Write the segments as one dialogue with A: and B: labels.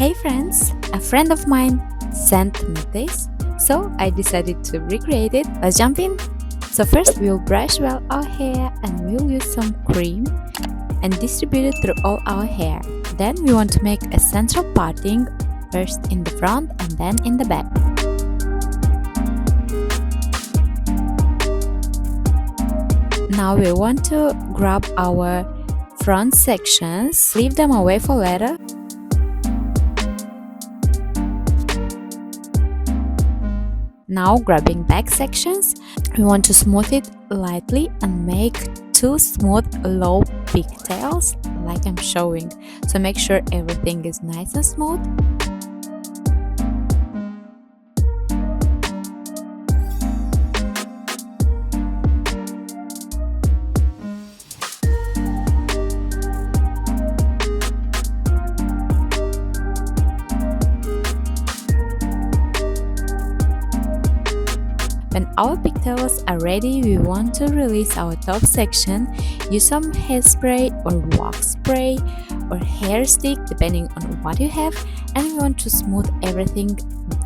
A: Hey friends, a friend of mine sent me this, so I decided to recreate it. Let's jump in. So first we'll brush well our hair and we'll use some cream and distribute it through all our hair. Then we want to make a central parting, first in the front and then in the back. Now we want to grab our front sections, leave them away for later. Now grabbing back sections, we want to smooth it lightly and make two smooth low pigtails like I'm showing. So make sure everything is nice and smooth. When our pigtails are ready, we want to release our top section. Use some hairspray or wax spray or hair stick depending on what you have, and we want to smooth everything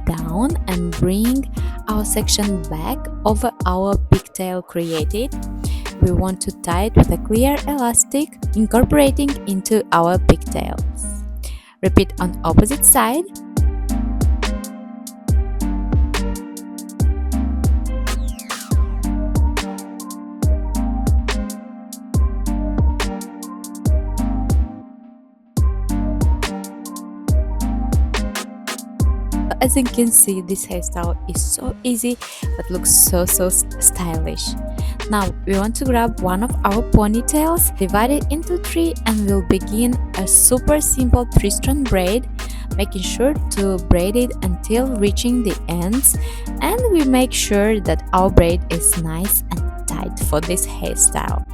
A: down and bring our section back over our pigtail created. We want to tie it with a clear elastic, incorporating into our pigtails. Repeat on opposite side. As you can see, this hairstyle is so easy but looks so stylish. Now we want to grab one of our ponytails, divide it into three, and we'll begin a super simple 3-strand braid, making sure to braid it until reaching the ends, and we make sure that our braid is nice and tight for this hairstyle.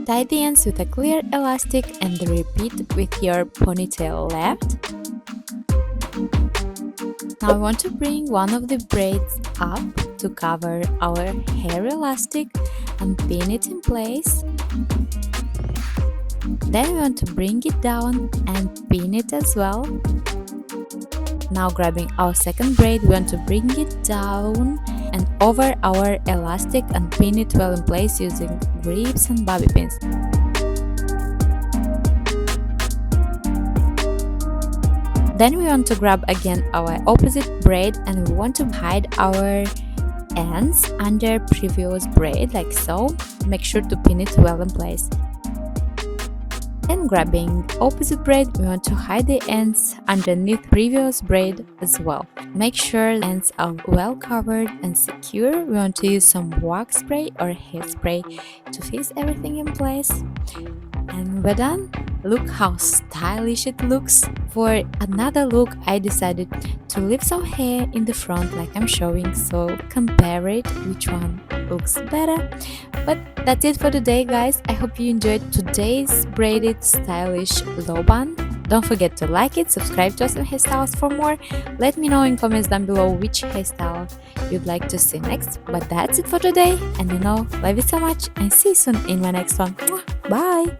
A: Tie the ends with a clear elastic and repeat with your ponytail left. Now we want to bring one of the braids up to cover our hair elastic and pin it in place. Then we want to bring it down and pin it as well. Now grabbing our second braid, we want to bring it down and over our elastic and pin it well in place using grips and bobby pins. Then we want to grab again our opposite braid and we want to hide our ends under previous braid like so. Make sure to pin it well in place. Then grabbing opposite braid, we want to hide the ends underneath previous braid as well. Make sure the ends are well covered and secure. We want to use some wax spray or hairspray to fix everything in place. And we're done. Look how stylish it looks. For another look, I decided to leave some hair in the front like I'm showing, so compare it which one looks better. But that's it for today, guys. I hope you enjoyed today's braided stylish low bun. Don't forget to like it, subscribe to Awesome Hairstyles for more. Let me know in comments down below which hairstyle you'd like to see next. But that's it for today, and love you so much and see you soon in my next one. Bye!